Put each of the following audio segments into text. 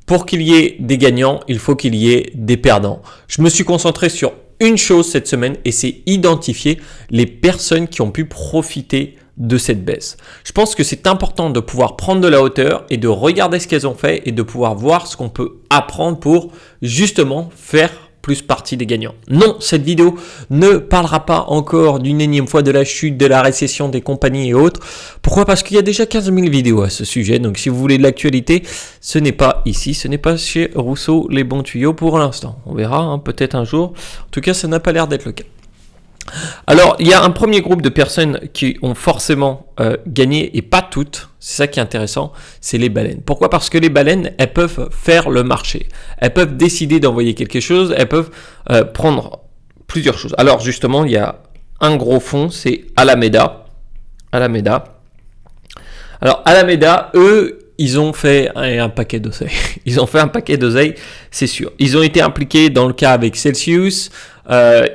pour qu'il y ait des gagnants, il faut qu'il y ait des perdants. Je me suis concentré sur une chose cette semaine et c'est identifier les personnes qui ont pu profiter de cette baisse. Je pense que c'est important de pouvoir prendre de la hauteur et de regarder ce qu'elles ont fait et de pouvoir voir ce qu'on peut apprendre pour justement faire plus partie des gagnants. Non, cette vidéo ne parlera pas encore d'une énième fois de la chute, de la récession des compagnies et autres. Pourquoi ? Parce qu'il y a déjà 15 000 vidéos à ce sujet. Donc si vous voulez de l'actualité, ce n'est pas ici, ce n'est pas chez Rousseau les bons tuyaux pour l'instant. On verra, peut-être un jour. En tout cas, ça n'a pas l'air d'être le cas. Alors, il y a un premier groupe de personnes qui ont forcément gagné, et pas toutes, c'est ça qui est intéressant, c'est les baleines. Pourquoi ? Parce que les baleines, elles peuvent faire le marché. Elles peuvent décider d'envoyer quelque chose, elles peuvent prendre plusieurs choses. Alors justement, il y a un gros fonds, c'est Alameda. Alors Alameda, eux, ils ont fait un paquet d'oseille. Ils ont fait un paquet d'oseille, c'est sûr. Ils ont été impliqués dans le cas avec Celsius.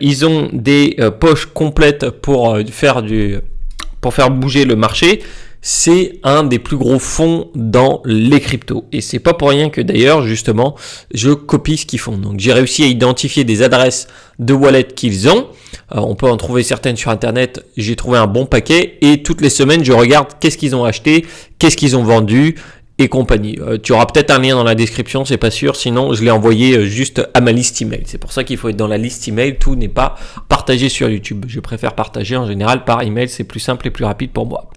Ils ont des poches complètes pour faire bouger le marché. C'est un des plus gros fonds dans les cryptos. Et c'est pas pour rien que d'ailleurs, justement, je copie ce qu'ils font. Donc, j'ai réussi à identifier des adresses de wallet qu'ils ont. On peut en trouver certaines sur Internet. J'ai trouvé un bon paquet. Et toutes les semaines, je regarde qu'est-ce qu'ils ont acheté, qu'est-ce qu'ils ont vendu et compagnie. Tu auras peut-être un lien dans la description, c'est pas sûr. Sinon, je l'ai envoyé juste à ma liste email. C'est pour ça qu'il faut être dans la liste email. Tout n'est pas partagé sur YouTube. Je préfère partager en général par email. C'est plus simple et plus rapide pour moi.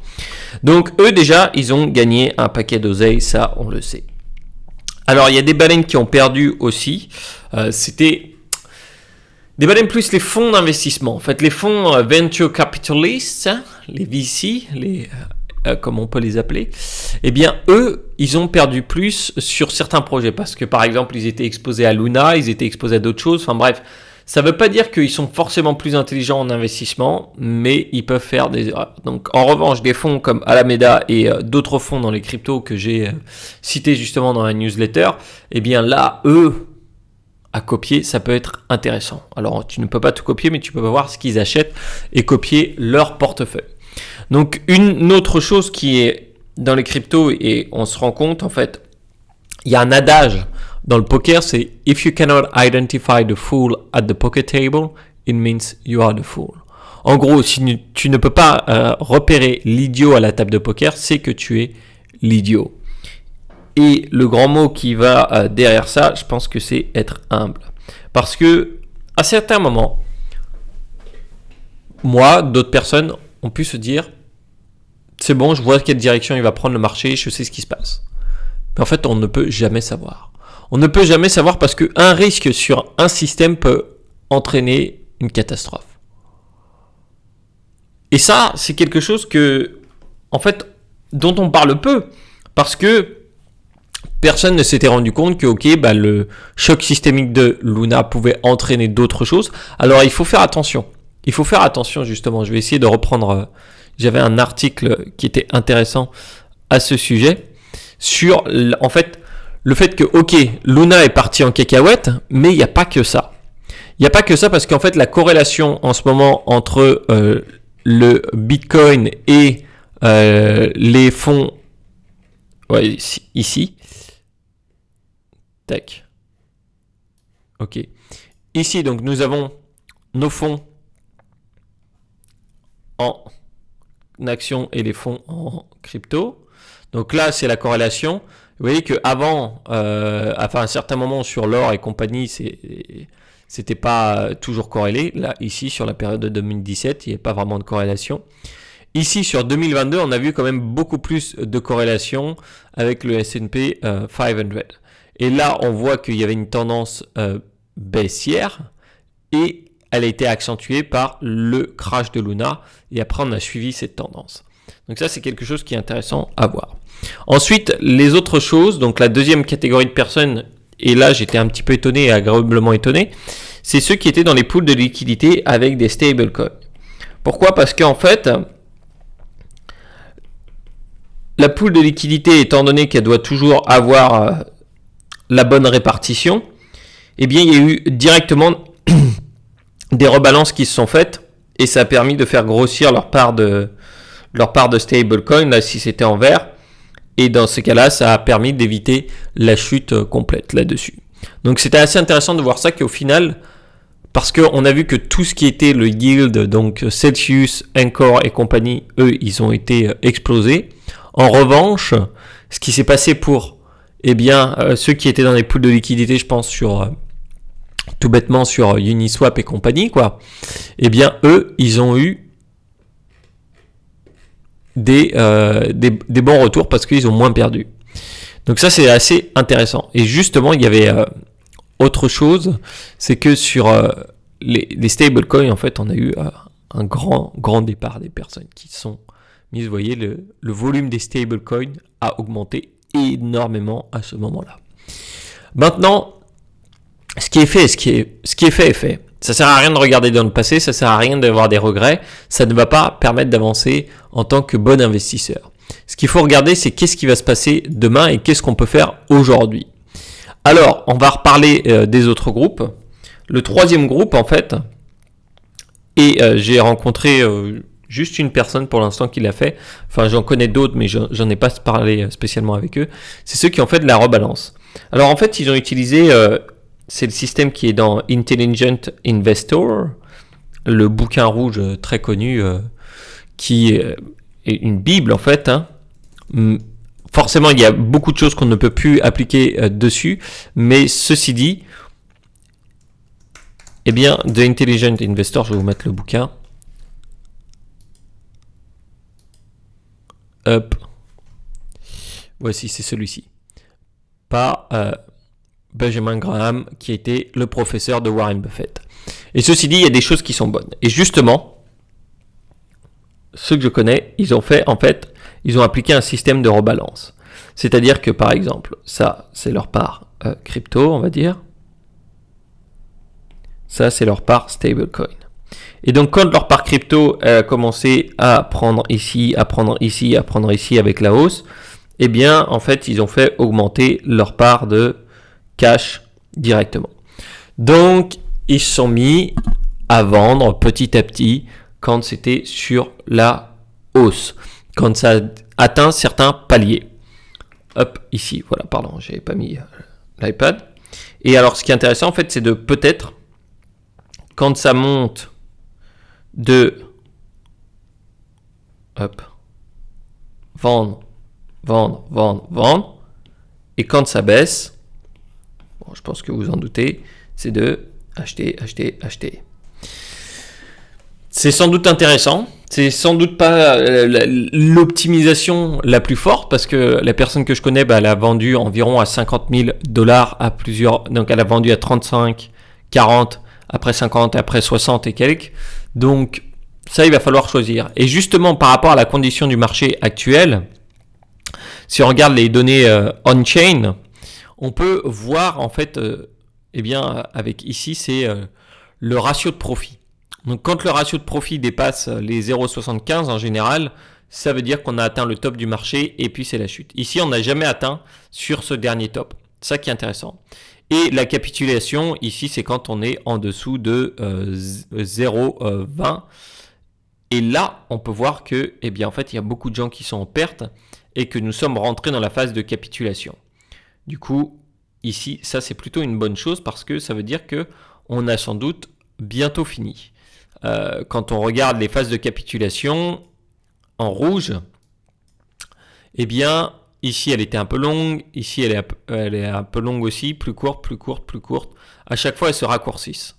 Donc, eux, déjà, ils ont gagné un paquet d'oseille. Ça, on le sait. Alors, il y a des baleines qui ont perdu aussi. C'était des baleines plus les fonds d'investissement. En fait, les fonds venture capitalists, les VC, comme on peut les appeler, eh bien, eux, ils ont perdu plus sur certains projets parce que, par exemple, ils étaient exposés à Luna, ils étaient exposés à d'autres choses. Enfin bref, ça ne veut pas dire qu'ils sont forcément plus intelligents en investissement, mais ils peuvent faire des erreurs. Donc, en revanche, des fonds comme Alameda et d'autres fonds dans les cryptos que j'ai cités justement dans la newsletter, eh bien là, eux, à copier, ça peut être intéressant. Alors, tu ne peux pas tout copier, mais tu peux voir ce qu'ils achètent et copier leur portefeuille. Donc, une autre chose qui est dans les cryptos, et on se rend compte, en fait, il y a un adage dans le poker, c'est « If you cannot identify the fool at the poker table, it means you are the fool ». En gros, si tu ne peux pas repérer l'idiot à la table de poker, c'est que tu es l'idiot. Et le grand mot qui va derrière ça, je pense que c'est être humble. Parce que, à certains moments, moi, d'autres personnes ont pu se dire « C'est bon, je vois quelle direction il va prendre le marché, je sais ce qui se passe ». Mais en fait, on ne peut jamais savoir. On ne peut jamais savoir parce qu'un risque sur un système peut entraîner une catastrophe. Et ça, c'est quelque chose que, en fait, dont on parle peu. Parce que personne ne s'était rendu compte que, le choc systémique de Luna pouvait entraîner d'autres choses. Alors, il faut faire attention. Il faut faire attention, justement. Je vais essayer de reprendre. J'avais un article qui était intéressant à ce sujet sur, en fait, le fait que, Luna est parti en cacahuète, mais il n'y a pas que ça. Il n'y a pas que ça parce qu'en fait, la corrélation en ce moment entre le Bitcoin et les fonds, ici. Tac. Ok. Ici, donc, nous avons nos fonds en action et les fonds en crypto. Donc là, c'est la corrélation. Vous voyez qu'avant, à un certain moment sur l'or et compagnie, c'était pas toujours corrélé. Là, ici, sur la période de 2017, il n'y a pas vraiment de corrélation. Ici, sur 2022, on a vu quand même beaucoup plus de corrélation avec le S&P 500. Et là, on voit qu'il y avait une tendance baissière et elle a été accentuée par le crash de Luna. Et après, on a suivi cette tendance. Donc ça, c'est quelque chose qui est intéressant à voir. Ensuite, les autres choses, donc la deuxième catégorie de personnes, et là, j'étais un petit peu étonné et agréablement étonné, c'est ceux qui étaient dans les pools de liquidité avec des stablecoins. Pourquoi ? Parce qu'en fait, la pool de liquidité, étant donné qu'elle doit toujours avoir la bonne répartition, eh bien, il y a eu directement des rebalances qui se sont faites et ça a permis de faire grossir leur part de stablecoin. Là, si c'était en vert, Et dans ce cas-là, ça a permis d'éviter la chute complète là-dessus. Donc c'était assez intéressant de voir ça qu'au final, parce qu'on a vu que tout ce qui était le yield, donc Celsius, Anchor et compagnie, eux, ils ont été explosés. En revanche, ce qui s'est passé pour ceux qui étaient dans les pools de liquidité, je pense tout bêtement sur Uniswap et compagnie, quoi, eux, ils ont eu des bons retours parce qu'ils ont moins perdu. Donc ça, c'est assez intéressant. Et justement, il y avait autre chose, c'est que sur les stablecoins, en fait, on a eu un grand départ des personnes qui sont mises. Vous voyez, le volume des stablecoins a augmenté énormément à ce moment-là. Maintenant, ce qui est fait est fait. Ça sert à rien de regarder dans le passé, ça sert à rien d'avoir des regrets, ça ne va pas permettre d'avancer en tant que bon investisseur. Ce qu'il faut regarder, c'est qu'est-ce qui va se passer demain et qu'est-ce qu'on peut faire aujourd'hui. Alors, on va reparler des autres groupes. Le troisième groupe, en fait, et j'ai rencontré juste une personne pour l'instant qui l'a fait. Enfin, j'en connais d'autres, mais j'en ai pas parlé spécialement avec eux. C'est ceux qui ont fait de la rebalance. Alors, en fait, ils ont utilisé, c'est le système qui est dans Intelligent Investor, le bouquin rouge très connu, qui est une bible, en fait, hein. Forcément, il y a beaucoup de choses qu'on ne peut plus appliquer dessus, mais ceci dit, The Intelligent Investor, je vais vous mettre le bouquin. Hop. Voici, c'est celui-ci. Par Benjamin Graham, qui était le professeur de Warren Buffett. Et ceci dit, il y a des choses qui sont bonnes. Et justement, ceux que je connais, ils ont appliqué un système de rebalance. C'est-à-dire que, par exemple, ça, c'est leur part crypto, on va dire. Ça, c'est leur part stablecoin. Et donc, quand leur part crypto a commencé à prendre ici, à prendre ici, à prendre ici avec la hausse, en fait, ils ont fait augmenter leur part de cash directement. Donc, ils se sont mis à vendre petit à petit quand c'était sur la hausse, quand ça atteint certains paliers. Hop, ici, voilà, pardon, j'avais pas mis l'iPad. Et alors, ce qui est intéressant, en fait, c'est de peut-être, quand ça monte de vendre, et quand ça baisse, bon, je pense que vous en doutez, c'est de acheter. C'est sans doute intéressant. C'est sans doute pas l'optimisation la plus forte parce que la personne que je connais, elle a vendu environ à $50,000 à plusieurs. Donc elle a vendu à 35, 40, après 50, après 60 et quelques. Donc ça, il va falloir choisir. Et justement, par rapport à la condition du marché actuel, si on regarde les données on-chain, on peut voir en fait, avec ici, c'est le ratio de profit. Donc quand le ratio de profit dépasse les 0,75 en général, ça veut dire qu'on a atteint le top du marché et puis c'est la chute. Ici, on n'a jamais atteint sur ce dernier top. C'est ça qui est intéressant. Et la capitulation, ici, c'est quand on est en dessous de 0,20. Et là, on peut voir que, en fait, il y a beaucoup de gens qui sont en perte et que nous sommes rentrés dans la phase de capitulation. Du coup, ici, ça, c'est plutôt une bonne chose parce que ça veut dire que on a sans doute bientôt fini. Quand on regarde les phases de capitulation en rouge, ici elle était un peu longue, ici elle est un peu longue aussi, plus courte. À chaque fois elles se raccourcissent.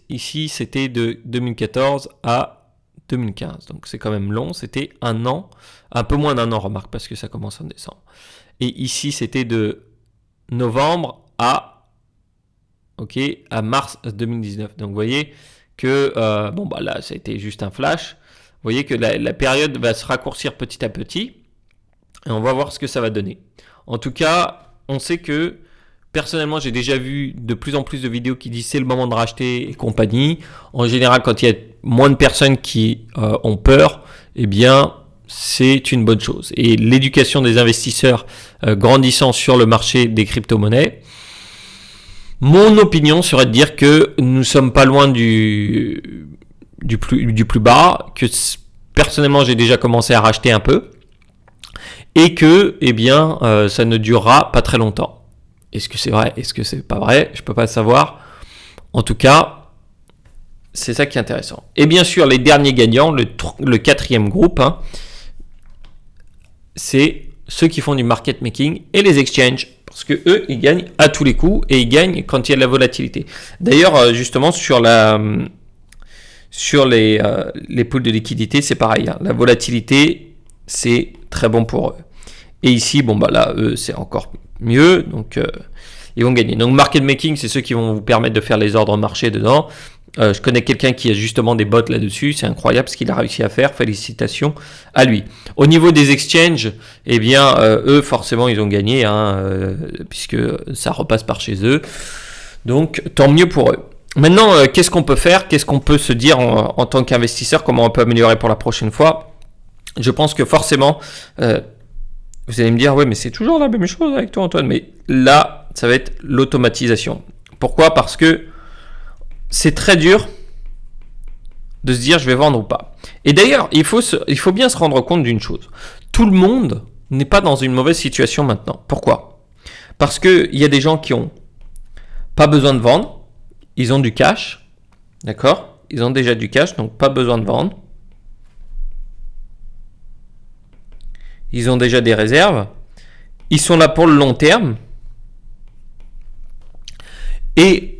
Ici c'était de 2014 à 2015, donc c'est quand même long, c'était un an, un peu moins d'un an, remarque, parce que ça commence en décembre. Et ici c'était de novembre à mars 2019. Donc vous voyez que là ça a été juste un flash. Vous voyez que la période va se raccourcir petit à petit et on va voir ce que ça va donner. En tout cas, on sait que personnellement, j'ai déjà vu de plus en plus de vidéos qui disent c'est le moment de racheter et compagnie. En général, quand il y a moins de personnes qui ont peur, c'est une bonne chose. Et l'éducation des investisseurs grandissant sur le marché des crypto-monnaies, mon opinion serait de dire que nous sommes pas loin du plus bas, que personnellement j'ai déjà commencé à racheter un peu. et que, eh bien, ça ne durera pas très longtemps. Est-ce que c'est vrai? Est-ce que c'est pas vrai? Je peux pas le savoir. En tout cas, c'est ça qui est intéressant. Et bien sûr, les derniers gagnants, le quatrième groupe, hein, c'est ceux qui font du market making et les exchanges. Parce que eux, ils gagnent à tous les coups et ils gagnent quand il y a de la volatilité. D'ailleurs, justement, sur les pools de liquidité, c'est pareil. Hein. La volatilité, c'est très bon pour eux. Et ici, bon, bah là, eux, c'est encore mieux. Donc, ils vont gagner. Donc, market making, c'est ceux qui vont vous permettre de faire les ordres marché dedans. Je connais quelqu'un qui a justement des bots là-dessus. C'est incroyable ce qu'il a réussi à faire. Félicitations à lui. Au niveau des exchanges, eh bien, eux, forcément, ils ont gagné, hein, puisque ça repasse par chez eux. Donc, tant mieux pour eux. Maintenant, qu'est-ce qu'on peut faire? Qu'est-ce qu'on peut se dire en tant qu'investisseur? Comment on peut améliorer pour la prochaine fois? Je pense que forcément, vous allez me dire, ouais, mais c'est toujours la même chose avec toi, Antoine. Mais là, ça va être l'automatisation. Pourquoi? Parce que c'est très dur de se dire je vais vendre ou pas. Et d'ailleurs, il faut bien se rendre compte d'une chose. Tout le monde n'est pas dans une mauvaise situation maintenant. Pourquoi? Parce qu'il y a des gens qui ont pas besoin de vendre. Ils ont du cash. D'accord? Ils ont déjà du cash, donc pas besoin de vendre. Ils ont déjà des réserves. Ils sont là pour le long terme. Et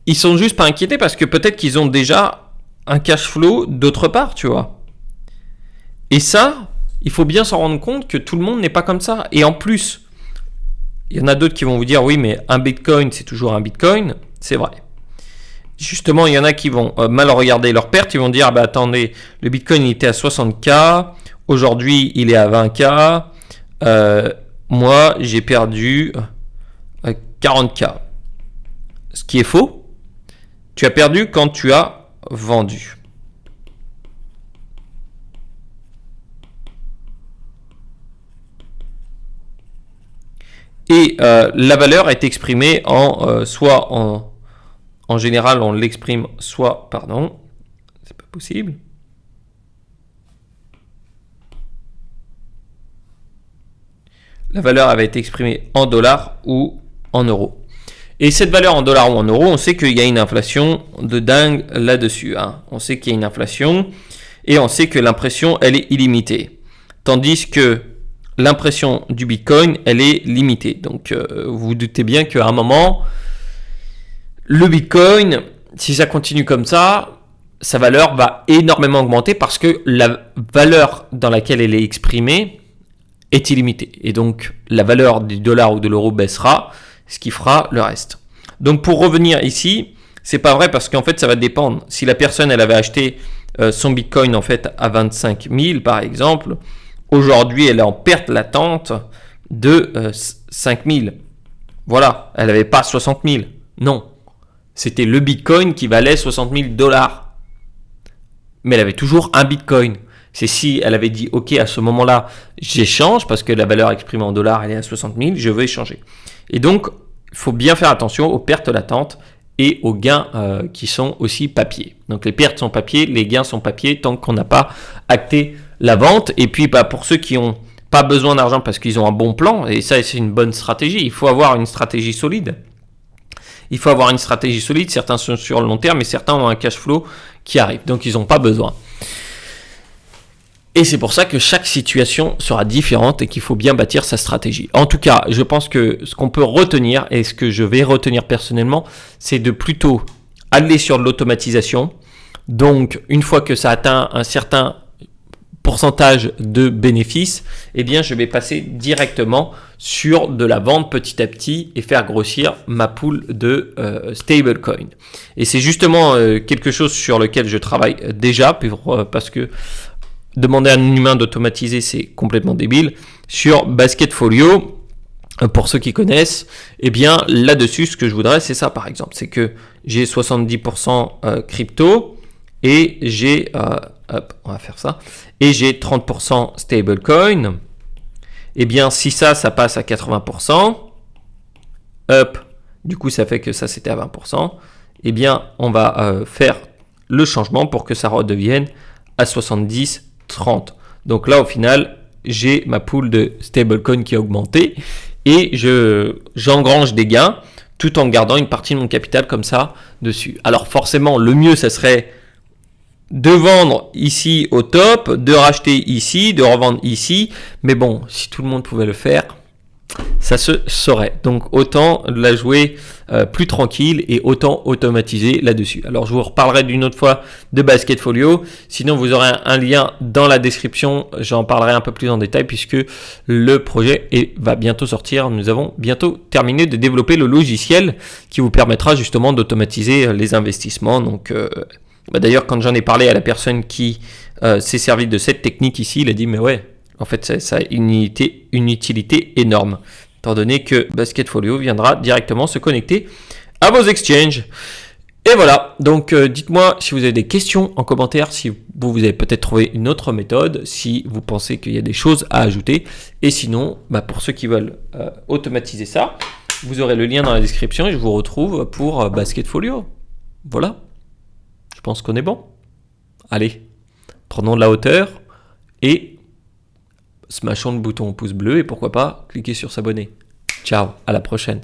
ils sont juste pas inquiétés parce que peut-être qu'ils ont déjà un cash flow d'autre part, tu vois. Et ça, il faut bien s'en rendre compte que tout le monde n'est pas comme ça. Et en plus, il y en a d'autres qui vont vous dire, oui, mais un Bitcoin, c'est toujours un Bitcoin. C'est vrai. Justement, il y en a qui vont mal regarder leurs pertes. Ils vont dire, ah bah attendez, le Bitcoin il était à 60K. Aujourd'hui, il est à 20K. Moi, j'ai perdu 40K. Ce qui est faux. Tu as perdu quand tu as vendu. Et la valeur est exprimée soit en général, on l'exprime soit, pardon, c'est pas possible. La valeur avait été exprimée en dollars ou en euros. Et cette valeur en dollars ou en euros, on sait qu'il y a une inflation de dingue là-dessus. Hein. On sait qu'il y a une inflation et on sait que l'impression, elle est illimitée. Tandis que l'impression du Bitcoin, elle est limitée. Donc, vous vous doutez bien qu'à un moment, le Bitcoin, si ça continue comme ça, sa valeur va énormément augmenter parce que la valeur dans laquelle elle est exprimée est illimitée. Et donc, la valeur du dollar ou de l'euro baissera, ce qui fera le reste. Donc pour revenir ici, c'est pas vrai parce qu'en fait ça va dépendre. Si la personne elle avait acheté son Bitcoin en fait à 25 000 par exemple, aujourd'hui elle est en perte latente de 5 000. Voilà, elle n'avait pas 60 000. Non, c'était le Bitcoin qui valait 60 000 $. Mais elle avait toujours un Bitcoin. C'est si elle avait dit ok à ce moment-là j'échange parce que la valeur exprimée en dollars elle est à 60 000, je veux échanger. Et donc, il faut bien faire attention aux pertes latentes et aux gains qui sont aussi papier. Donc, les pertes sont papier, les gains sont papier tant qu'on n'a pas acté la vente. Et puis, bah, pour ceux qui n'ont pas besoin d'argent parce qu'ils ont un bon plan, et ça, c'est une bonne stratégie, il faut avoir une stratégie solide. Il faut avoir une stratégie solide. Certains sont sur le long terme, mais certains ont un cash flow qui arrive. Donc, ils n'ont pas besoin. Et c'est pour ça que chaque situation sera différente et qu'il faut bien bâtir sa stratégie. En tout cas, je pense que ce qu'on peut retenir et ce que je vais retenir personnellement, c'est de plutôt aller sur de l'automatisation. Donc, une fois que ça atteint un certain pourcentage de bénéfices, eh bien, je vais passer directement sur de la vente petit à petit et faire grossir ma pool de stablecoin. Et c'est justement quelque chose sur lequel je travaille déjà parce que demander à un humain d'automatiser, c'est complètement débile. Sur Basketfolio, pour ceux qui connaissent, eh bien là-dessus, ce que je voudrais, c'est ça par exemple. C'est que j'ai 70% crypto et j'ai, on va faire ça, et j'ai 30% stablecoin. Eh bien, si ça passe à 80%, du coup, ça fait que ça, c'était à 20%. Eh bien, on va faire le changement pour que ça redevienne à 70-30. Donc là, au final, j'ai ma pool de stablecoin qui a augmenté et j'engrange des gains tout en gardant une partie de mon capital comme ça dessus. Alors forcément, le mieux, ça serait de vendre ici au top, de racheter ici, de revendre ici. Mais bon, si tout le monde pouvait le faire, ça se saurait. Donc autant la jouer plus tranquille et autant automatiser là-dessus. Alors je vous reparlerai d'une autre fois de Basketfolio. Sinon vous aurez un lien dans la description. J'en parlerai un peu plus en détail puisque le projet va bientôt sortir. Nous avons bientôt terminé de développer le logiciel qui vous permettra justement d'automatiser les investissements. Donc d'ailleurs quand j'en ai parlé à la personne qui s'est servi de cette technique ici, il a dit mais ouais, en fait, ça a une utilité énorme, étant donné que Basketfolio viendra directement se connecter à vos exchanges. Et voilà, donc dites-moi si vous avez des questions en commentaire, si vous avez peut-être trouvé une autre méthode, si vous pensez qu'il y a des choses à ajouter. Et sinon, pour ceux qui veulent automatiser ça, vous aurez le lien dans la description et je vous retrouve pour Basketfolio. Voilà, je pense qu'on est bon. Allez, prenons de la hauteur et smashons le bouton pouce bleu et pourquoi pas cliquer sur s'abonner. Ciao, à la prochaine.